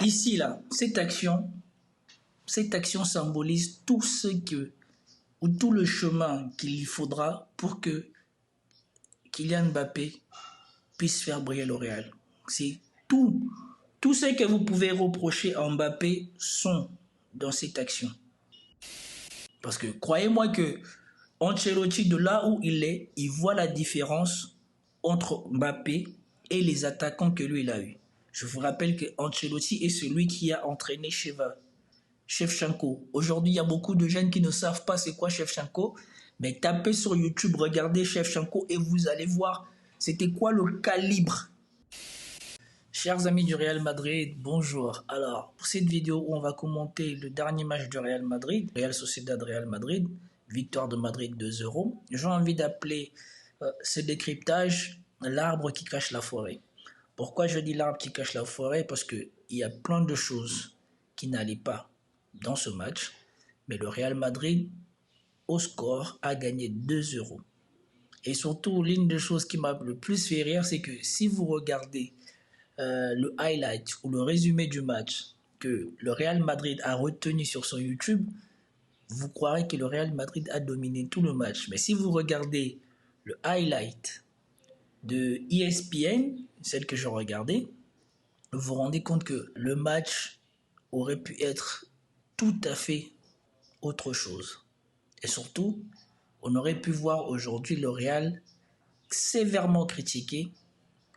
Ici, là, cette action symbolise tout ce que, ou tout le chemin qu'il faudra pour que Kylian Mbappé puisse faire briller le Real. C'est tout. Tout ce que vous pouvez reprocher à Mbappé sont dans cette action. Parce que croyez-moi que Ancelotti, de là où il est, il voit la différence entre Mbappé et les attaquants que lui il a eu. Je vous rappelle que Ancelotti est celui qui a entraîné Shevchenko. Aujourd'hui, il y a beaucoup de jeunes qui ne savent pas c'est quoi Shevchenko, mais tapez sur YouTube, regardez Shevchenko et vous allez voir c'était quoi le calibre. Chers amis du Real Madrid, bonjour. Alors, pour cette vidéo où on va commenter le dernier match du Real Madrid, Real Sociedad Real Madrid, victoire de Madrid 2-0, j'ai envie d'appeler ce décryptage l'arbre qui cache la forêt. Pourquoi je dis l'arbre qui cache la forêt? Parce qu'il y a plein de choses qui n'allaient pas dans ce match, mais le Real Madrid, au score, a gagné 2-0. Et surtout, l'une des choses qui m'a le plus fait rire, c'est que si vous regardez le highlight ou le résumé du match que le Real Madrid a retenu sur son YouTube, vous croirez que le Real Madrid a dominé tout le match. Mais si vous regardez le highlight de ESPN, celle que je regardais, vous vous rendez compte que le match aurait pu être tout à fait autre chose. Et surtout, on aurait pu voir aujourd'hui le Real sévèrement critiqué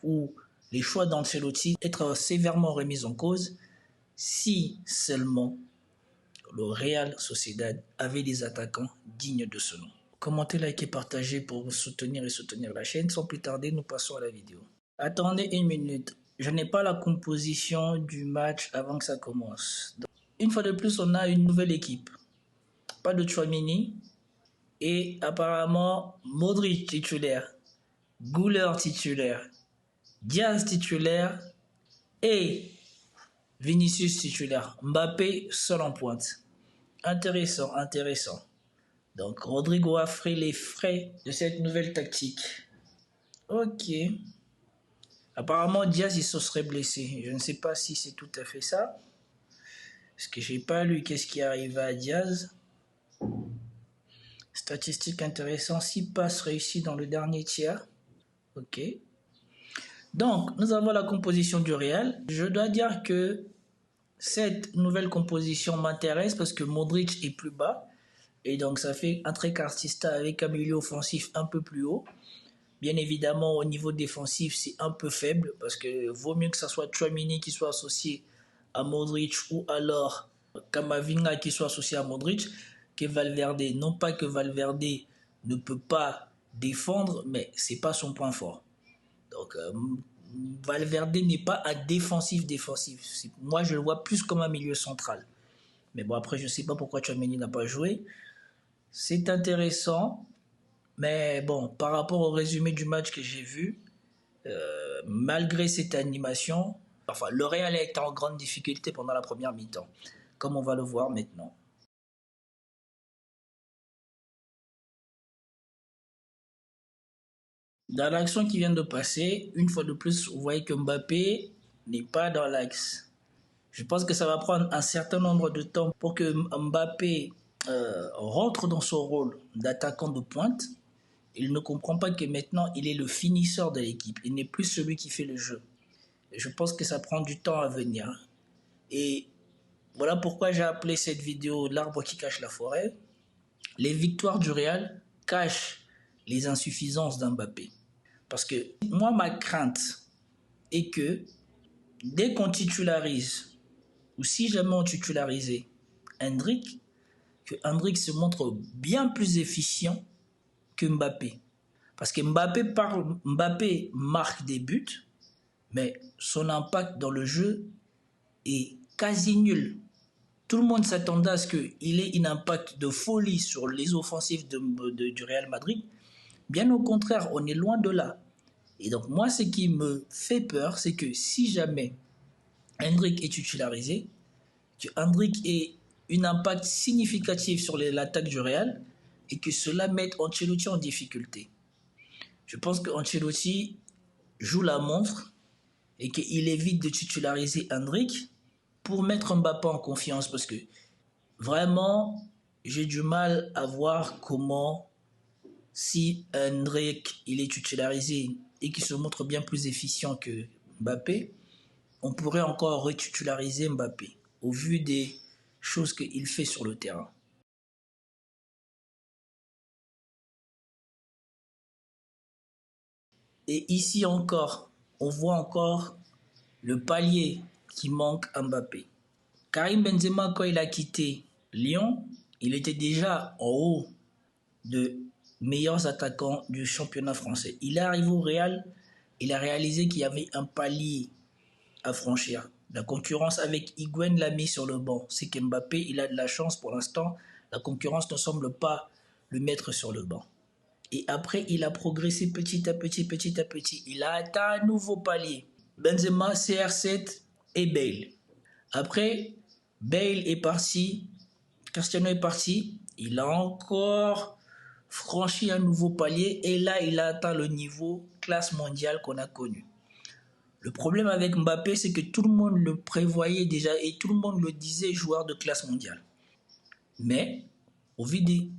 ou les choix d'Ancelotti être sévèrement remis en cause si seulement le Real Sociedad avait des attaquants dignes de ce nom. Commentez, likez, partagez pour soutenir la chaîne. Sans plus tarder, nous passons à la vidéo. Attendez une minute. Je n'ai pas la composition du match avant que ça commence. Donc, une fois de plus, on a une nouvelle équipe. Pas de Tchouaméni. Et apparemment, Modric titulaire. Güler titulaire. Diaz titulaire. Et Vinicius titulaire. Mbappé seul en pointe. Intéressant, intéressant. Donc, Rodrigo a fait les frais de cette nouvelle tactique. Ok. Apparemment, Diaz, il se serait blessé. Je ne sais pas si c'est tout à fait ça. Parce que je n'ai pas lu qu'est-ce qui arrive à Diaz. Statistique intéressante. 6 passes réussies dans le dernier tiers. Ok. Donc, nous avons la composition du Real. Je dois dire que cette nouvelle composition m'intéresse parce que Modric est plus bas. Et donc, ça fait un trequartista avec un milieu offensif un peu plus haut. Bien évidemment, au niveau défensif, c'est un peu faible parce que vaut mieux que ce soit Tchouaméni qui soit associé à Modric ou alors Camavinga qui soit associé à Modric que Valverde. Non pas que Valverde ne peut pas défendre, mais ce n'est pas son point fort. Donc, Valverde n'est pas un défensif. Moi, je le vois plus comme un milieu central. Mais bon, après, je ne sais pas pourquoi Tchouaméni n'a pas joué. C'est intéressant. Mais bon, par rapport au résumé du match que j'ai vu, malgré cette animation, enfin, le Real a été en grande difficulté pendant la première mi-temps, comme on va le voir maintenant. Dans l'action qui vient de passer, une fois de plus, vous voyez que Mbappé n'est pas dans l'axe. Je pense que ça va prendre un certain nombre de temps pour que Mbappé rentre dans son rôle d'attaquant de pointe. Il ne comprend pas que maintenant, il est le finisseur de l'équipe. Il n'est plus celui qui fait le jeu. Et je pense que ça prend du temps à venir. Et voilà pourquoi j'ai appelé cette vidéo l'arbre qui cache la forêt. Les victoires du Real cachent les insuffisances d'Mbappé. Parce que moi, ma crainte est que dès qu'on titularise, ou si jamais on titularisait Endrick, que Endrick se montre bien plus efficient que Mbappé. Parce que Mbappé marque des buts, mais son impact dans le jeu est quasi nul. Tout le monde s'attendait à ce qu'il ait un impact de folie sur les offensives du Real Madrid. Bien au contraire, on est loin de là. Et donc moi, ce qui me fait peur, c'est que si jamais Endrick est titularisé, que Endrick ait un impact significatif sur l'attaque du Real et que cela mette Ancelotti en difficulté. Je pense qu'Ancelotti joue la montre et qu'il évite de titulariser Endrick pour mettre Mbappé en confiance parce que vraiment, j'ai du mal à voir comment, si Endrick il est titularisé et qu'il se montre bien plus efficient que Mbappé, on pourrait encore retitulariser Mbappé au vu des choses qu'il fait sur le terrain. Et ici encore, on voit encore le palier qui manque à Mbappé. Karim Benzema, quand il a quitté Lyon, il était déjà en haut de meilleurs attaquants du championnat français. Il est arrivé au Real, il a réalisé qu'il y avait un palier à franchir. La concurrence avec Higuaín l'a mis sur le banc. C'est qu'Mbappé, il a de la chance pour l'instant. La concurrence ne semble pas le mettre sur le banc. Et après, il a progressé petit à petit, petit à petit. Il a atteint un nouveau palier. Benzema, CR7 et Bale. Après, Bale est parti, Cristiano est parti. Il a encore franchi un nouveau palier et là, il a atteint le niveau classe mondiale qu'on a connu. Le problème avec Mbappé, c'est que tout le monde le prévoyait déjà et tout le monde le disait joueur de classe mondiale. Mais, au vu des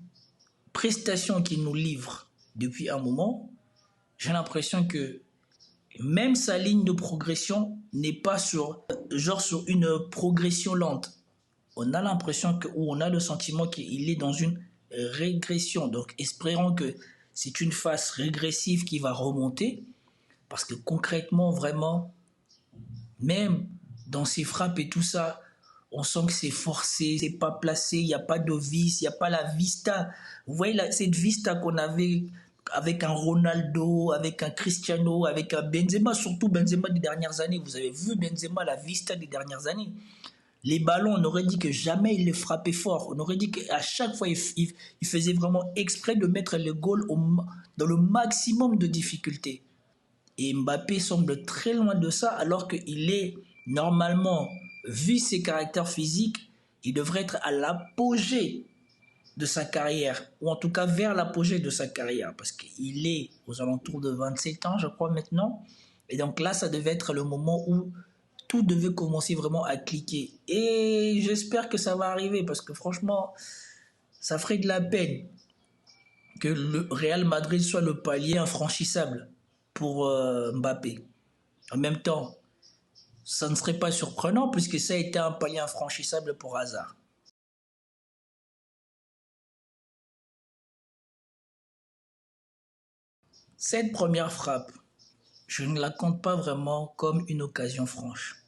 prestations qu'il nous livre depuis un moment, j'ai l'impression que même sa ligne de progression n'est pas sur une progression lente. On a l'impression que, ou on a le sentiment qu'il est dans une régression. Donc, espérons que c'est une phase régressive qui va remonter. Parce que concrètement, vraiment, même dans ses frappes et tout ça, on sent que c'est forcé, c'est pas placé, il n'y a pas de vis, il n'y a pas la vista. Vous voyez cette vista qu'on avait avec un Ronaldo, avec un Cristiano, avec un Benzema, surtout Benzema des dernières années. Vous avez vu Benzema, la vista des dernières années. Les ballons, on aurait dit que jamais il les frappait fort. On aurait dit qu'à chaque fois, il faisait vraiment exprès de mettre le goal dans le maximum de difficultés. Et Mbappé semble très loin de ça, alors qu'il est normalement, vu ses caractères physiques, il devrait être à l'apogée de sa carrière, ou en tout cas vers l'apogée de sa carrière, parce qu'il est aux alentours de 27 ans, je crois, maintenant. Et donc là, ça devait être le moment où tout devait commencer vraiment à cliquer. Et j'espère que ça va arriver, parce que franchement, ça ferait de la peine que le Real Madrid soit le palier infranchissable pour Mbappé. En même temps, ça ne serait pas surprenant puisque ça a été un palier infranchissable pour Hazard. Cette première frappe, je ne la compte pas vraiment comme une occasion franche.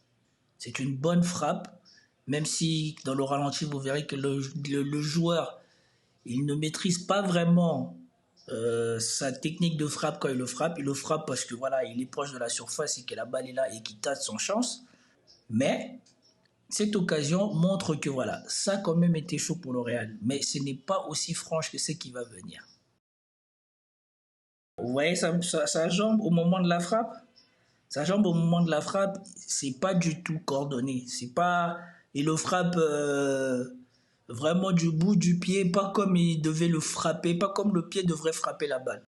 C'est une bonne frappe, même si dans le ralenti, vous verrez que le joueur, il ne maîtrise pas vraiment sa technique de frappe quand il le frappe. Il le frappe parce que voilà, il est proche de la surface et que la balle est là et qu'il tâte son chance. Mais cette occasion montre que voilà, ça a quand même été chaud pour le Real. Mais ce n'est pas aussi franche que ce qui va venir. Vous voyez sa jambe au moment de la frappe. Sa jambe au moment de la frappe, c'est pas du tout coordonné. C'est pas, il le frappe vraiment du bout du pied, pas comme il devait le frapper, pas comme le pied devrait frapper la balle.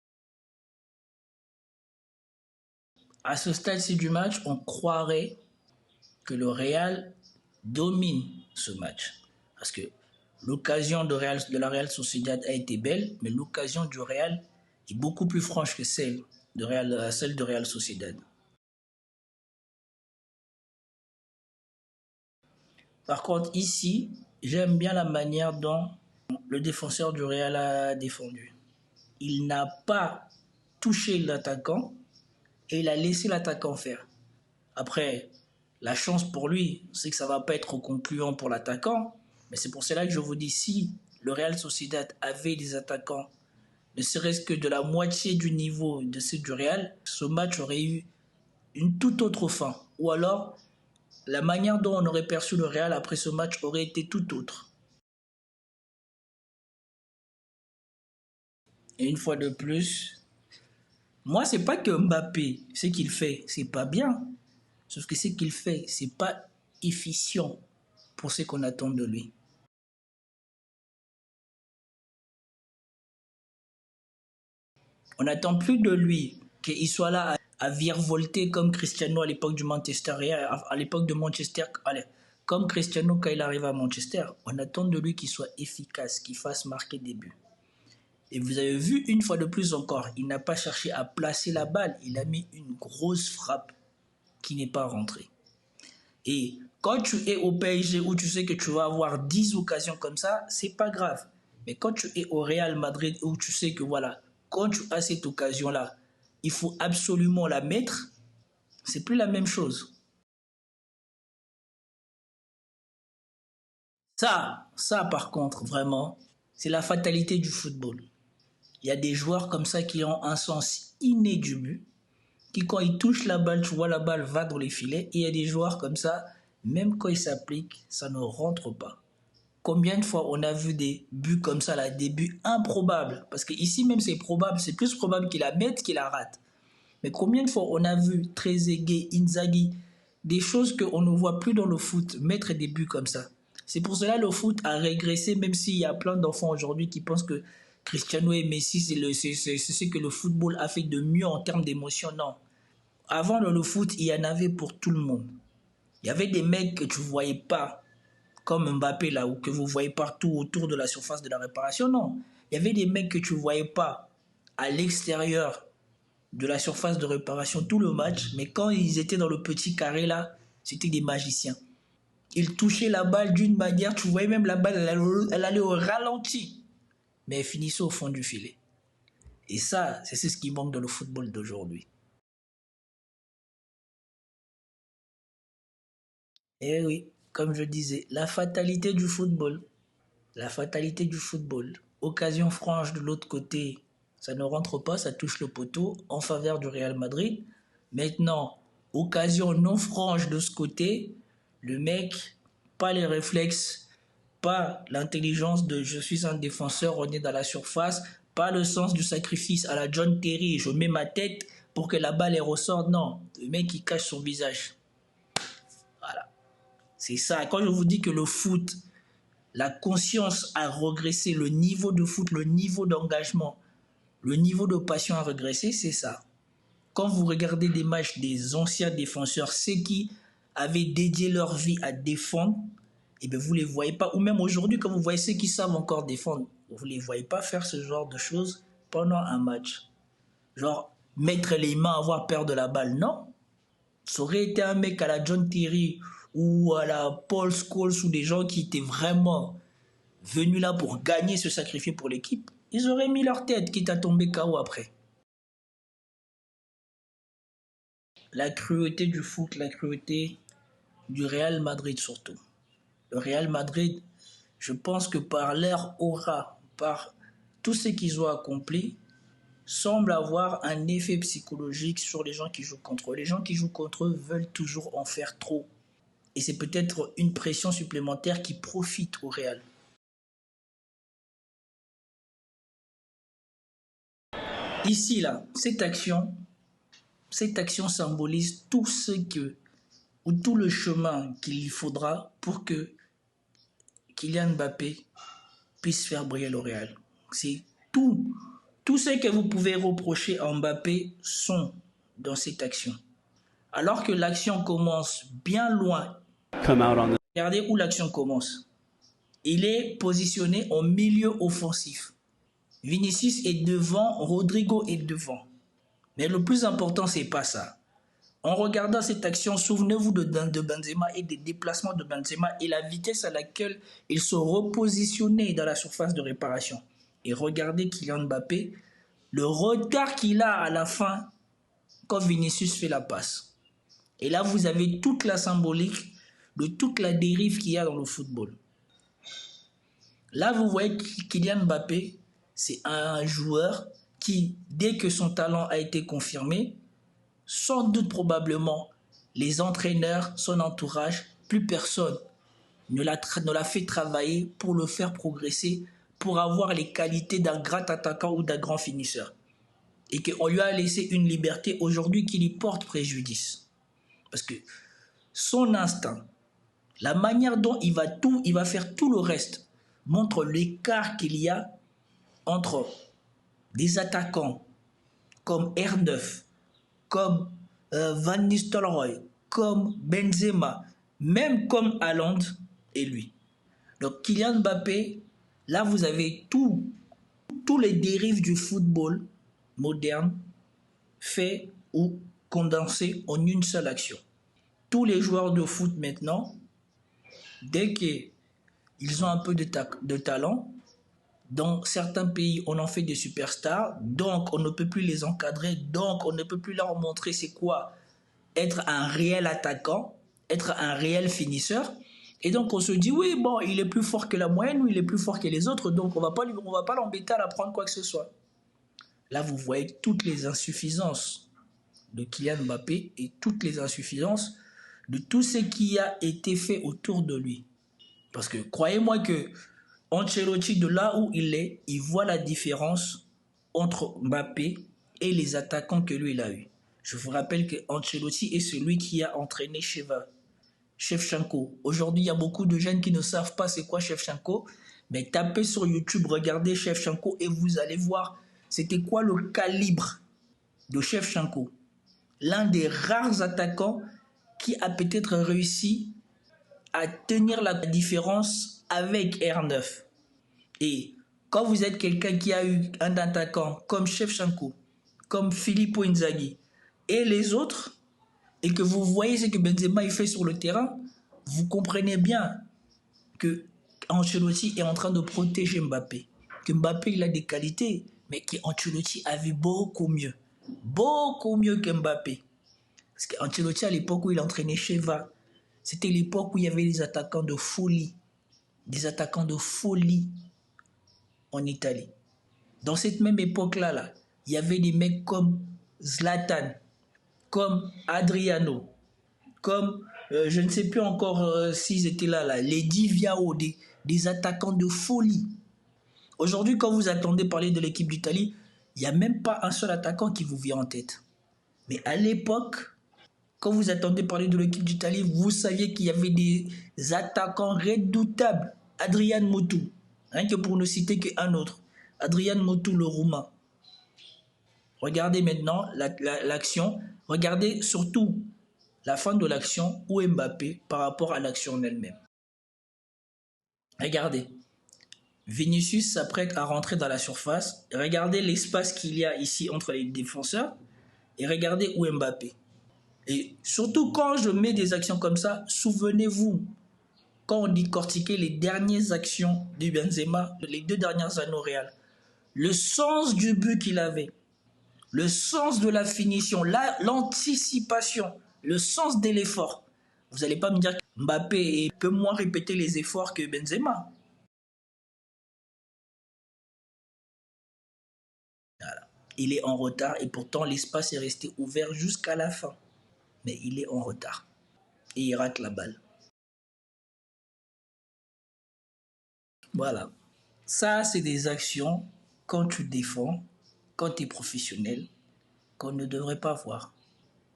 À ce stade-ci du match, on croirait que le Real domine ce match. Parce que l'occasion de la Real Sociedad a été belle, mais l'occasion du Real est beaucoup plus franche que celle de Real Sociedad. Par contre, ici, j'aime bien la manière dont le défenseur du Real a défendu. Il n'a pas touché l'attaquant et il a laissé l'attaquant faire. Après, la chance pour lui, c'est que ça ne va pas être concluant pour l'attaquant, mais c'est pour cela que je vous dis, si le Real Sociedad avait des attaquants, ne serait-ce que de la moitié du niveau de ceux du Real, ce match aurait eu une toute autre fin. Ou alors, la manière dont on aurait perçu le Real après ce match aurait été tout autre. Et une fois de plus, moi, c'est pas que Mbappé, ce qu'il fait, c'est pas bien. Sauf que ce qu'il fait, c'est pas efficient pour ce qu'on attend de lui. On n'attend plus de lui qu'il soit là à virevolter comme Cristiano à l'époque du Manchester, à l'époque de Manchester, allez, Comme Cristiano quand il arrive à Manchester, on attend de lui qu'il soit efficace, qu'il fasse marquer des buts. Et vous avez vu une fois de plus encore, il n'a pas cherché à placer la balle, il a mis une grosse frappe qui n'est pas rentrée. Et quand tu es au PSG où tu sais que tu vas avoir 10 occasions comme ça, c'est pas grave. Mais quand tu es au Real Madrid où tu sais que voilà, quand tu as cette occasion-là, il faut absolument la mettre, c'est plus la même chose. Ça par contre, vraiment, c'est la fatalité du football. Il y a des joueurs comme ça qui ont un sens inné du but, qui quand ils touchent la balle, tu vois la balle va dans les filets, et il y a des joueurs comme ça, même quand ils s'appliquent, ça ne rentre pas. Combien de fois on a vu des buts comme ça, là, des buts improbables, parce que ici même c'est probable, c'est plus probable qu'il la mette qu'il la rate. Mais combien de fois on a vu Trezeguet, Inzaghi, des choses qu'on ne voit plus dans le foot, mettre des buts comme ça. C'est pour cela que le foot a régressé, même s'il y a plein d'enfants aujourd'hui qui pensent que Cristiano et Messi, c'est ce que le football a fait de mieux en termes d'émotion. Non. Avant dans le foot, il y en avait pour tout le monde. Il y avait des mecs que tu ne voyais pas, comme Mbappé là, ou que vous voyez partout autour de la surface de la réparation. Non. Il y avait des mecs que tu ne voyais pas à l'extérieur de la surface de réparation tout le match, mais quand ils étaient dans le petit carré là, c'était des magiciens. Ils touchaient la balle d'une manière, tu voyais même la balle, elle allait au ralenti, mais elle finissait au fond du filet. Et ça, c'est ce qui manque dans le football d'aujourd'hui. Et oui, comme je disais, la fatalité du football. La fatalité du football. Occasion franche de l'autre côté, ça ne rentre pas, ça touche le poteau en faveur du Real Madrid. Maintenant, occasion non franche de ce côté, le mec, pas les réflexes, pas l'intelligence de je suis un défenseur, on est dans la surface, pas le sens du sacrifice à la John Terry, je mets ma tête pour que la balle ressorte. Non, le mec il cache son visage. Voilà, c'est ça. Quand je vous dis que le foot, la conscience a régressé, le niveau de foot, le niveau d'engagement, le niveau de passion a régressé, c'est ça. Quand vous regardez des matchs des anciens défenseurs, ceux qui avaient dédié leur vie à défendre, et bien vous ne les voyez pas. Ou même aujourd'hui, quand vous voyez ceux qui savent encore défendre, vous ne les voyez pas faire ce genre de choses pendant un match. Genre, mettre les mains, avoir peur de la balle, non. Ça aurait été un mec à la John Terry ou à la Paul Scholes ou des gens qui étaient vraiment venus là pour gagner, se sacrifier pour l'équipe, ils auraient mis leur tête quitte à tomber KO après. La cruauté du foot, la cruauté du Real Madrid surtout. Le Real Madrid, je pense que par leur aura, par tout ce qu'ils ont accompli, semble avoir un effet psychologique sur les gens qui jouent contre eux. Les gens qui jouent contre eux veulent toujours en faire trop. Et c'est peut-être une pression supplémentaire qui profite au Real. Ici, là, cette action symbolise tout ce que, ou tout le chemin qu'il faudra pour que Kylian Mbappé puisse faire briller le Real. C'est tout. Tout ce que vous pouvez reprocher à Mbappé sont dans cette action. Alors que l'action commence bien loin. Regardez où l'action commence. Il est positionné en milieu offensif. Vinicius est devant, Rodrigo est devant. Mais le plus important, c'est pas ça. En regardant cette action, souvenez-vous de Benzema et des déplacements de Benzema et la vitesse à laquelle il se repositionnait dans la surface de réparation. Et regardez Kylian Mbappé, le retard qu'il a à la fin quand Vinicius fait la passe. Et là, vous avez toute la symbolique de toute la dérive qu'il y a dans le football. Là, vous voyez Kylian Mbappé, c'est un joueur qui, dès que son talent a été confirmé, sans doute probablement, les entraîneurs, son entourage, plus personne ne l'a fait travailler pour le faire progresser, pour avoir les qualités d'un grand attaquant ou d'un grand finisseur. Et qu'on lui a laissé une liberté aujourd'hui qui lui porte préjudice. Parce que son instinct, la manière dont il va faire tout le reste, montre l'écart qu'il y a entre des attaquants comme R9, comme Van Nistelrooy, comme Benzema, même comme Haaland et lui. Donc Kylian Mbappé, là vous avez tous les dérives du football moderne faits ou condensés en une seule action. Tous les joueurs de foot maintenant, dès qu'ils ont un peu de talent, dans certains pays, on en fait des superstars, donc on ne peut plus les encadrer, donc on ne peut plus leur montrer c'est quoi être un réel attaquant, être un réel finisseur. Et donc on se dit, oui, bon, il est plus fort que la moyenne ou il est plus fort que les autres, donc on va pas l'embêter à l'apprendre quoi que ce soit. Là, vous voyez toutes les insuffisances de Kylian Mbappé et toutes les insuffisances de tout ce qui a été fait autour de lui. Parce que croyez-moi que Ancelotti, de là où il est, il voit la différence entre Mbappé et les attaquants que lui, il a eu. Je vous rappelle que Ancelotti est celui qui a entraîné Shevchenko. Aujourd'hui, il y a beaucoup de jeunes qui ne savent pas c'est quoi Shevchenko, mais tapez sur YouTube, regardez Shevchenko et vous allez voir c'était quoi le calibre de Shevchenko. L'un des rares attaquants qui a peut-être réussi à tenir la différence avec R9. Et quand vous êtes quelqu'un qui a eu un attaquant comme Shevchenko, comme Filippo Inzaghi et les autres, et que vous voyez ce que Benzema il fait sur le terrain, vous comprenez bien que Ancelotti est en train de protéger Mbappé. Que Mbappé il a des qualités, mais qu'Ancelotti a vu beaucoup mieux que Mbappé. Parce qu'Ancelotti, à l'époque où il entraînait Cheva, c'était l'époque où il y avait des attaquants de folie. Des attaquants de folie en Italie. Dans cette même époque-là, il y avait des mecs comme Zlatan, comme Adriano, comme, je ne sais plus encore s'ils étaient là, les Diviao, des attaquants de folie. Aujourd'hui, quand vous attendez parler de l'équipe d'Italie, il n'y a même pas un seul attaquant qui vous vient en tête. Mais à l'époque, quand vous attendez parler de l'équipe d'Italie, vous saviez qu'il y avait des attaquants redoutables. Adrian Motu, rien que pour ne citer qu'un autre. Adrian Motu, le Roumain. Regardez maintenant l'action. Regardez surtout la fin de l'action où Mbappé par rapport à l'action en elle-même. Regardez. Vinicius s'apprête à rentrer dans la surface. Regardez l'espace qu'il y a ici entre les défenseurs. Et regardez où Mbappé. Et surtout quand je mets des actions comme ça, souvenez-vous, quand on décortiquait les dernières actions de Benzema, les 2 dernières années au Real, le sens du but qu'il avait, le sens de la finition, l'anticipation, le sens de l'effort. Vous n'allez pas me dire que Mbappé peut moins répéter les efforts que Benzema. Voilà. Il est en retard et pourtant l'espace est resté ouvert jusqu'à la fin. Mais il est en retard. Et il rate la balle. Voilà. Ça, c'est des actions, quand tu défends, quand tu es professionnel, qu'on ne devrait pas voir.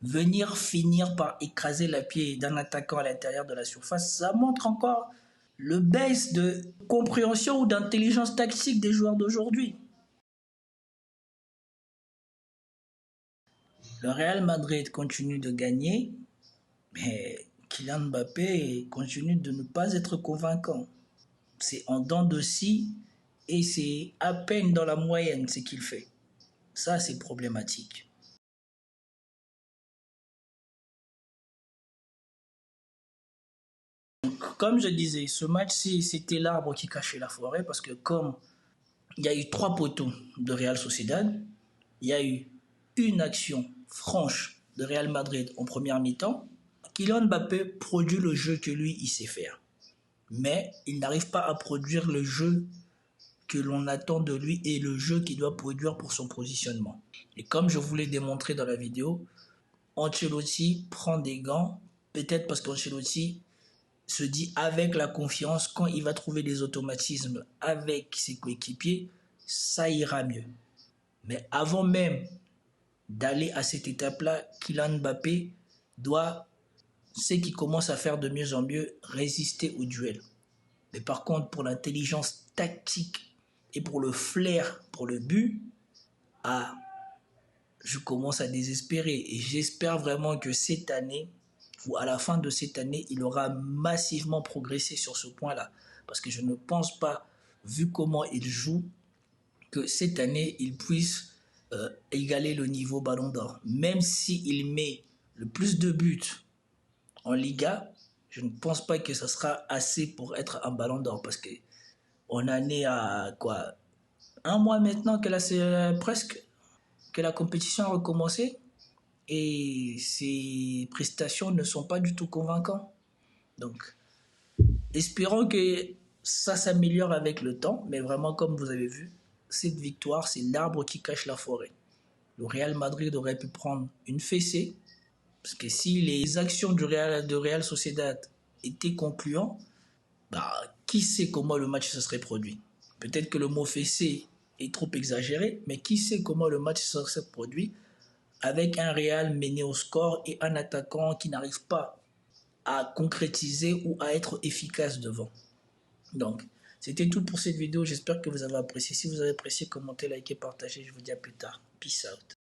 Venir finir par écraser la pied d'un attaquant à l'intérieur de la surface, ça montre encore le baisse de compréhension ou d'intelligence tactique des joueurs d'aujourd'hui. Le Real Madrid continue de gagner, mais Kylian Mbappé continue de ne pas être convaincant. C'est en dents de scie et c'est à peine dans la moyenne ce qu'il fait. Ça, c'est problématique. Donc, comme je disais, ce match-ci, c'était l'arbre qui cachait la forêt parce que comme il y a eu 3 poteaux de Real Sociedad, il y a eu une action franche de Real Madrid en première mi-temps, Kylian Mbappé produit le jeu que lui, il sait faire. Mais il n'arrive pas à produire le jeu que l'on attend de lui et le jeu qu'il doit produire pour son positionnement. Et comme je vous l'ai démontré dans la vidéo, Ancelotti prend des gants, peut-être parce qu'Ancelotti se dit avec la confiance, quand il va trouver des automatismes avec ses coéquipiers, ça ira mieux. Mais avant même d'aller à cette étape-là, Kylian Mbappé doit, ce qui commence à faire de mieux en mieux, résister au duel. Mais par contre, pour l'intelligence tactique et pour le flair, pour le but, je commence à désespérer. Et j'espère vraiment que cette année, ou à la fin de cette année, il aura massivement progressé sur ce point-là. Parce que je ne pense pas, vu comment il joue, que cette année, il puisse égaler le niveau Ballon d'Or. Même s'il met le plus de buts en Liga, je ne pense pas que ce sera assez pour être un Ballon d'Or. Parce qu'on en est à quoi, un mois maintenant que presque que la compétition a recommencé et ses prestations ne sont pas du tout convaincantes. Donc, espérons que ça s'améliore avec le temps, mais vraiment, comme vous avez vu, cette victoire, c'est l'arbre qui cache la forêt. Le Real Madrid aurait pu prendre une fessée, parce que si les actions de Real Sociedad étaient concluantes, bah, qui sait comment le match se serait produit. Peut-être que le mot fessée est trop exagéré, mais qui sait comment le match se serait produit avec un Real mené au score et un attaquant qui n'arrive pas à concrétiser ou à être efficace devant. Donc, c'était tout pour cette vidéo. J'espère que vous avez apprécié. Si vous avez apprécié, commentez, likez, partagez. Je vous dis à plus tard. Peace out.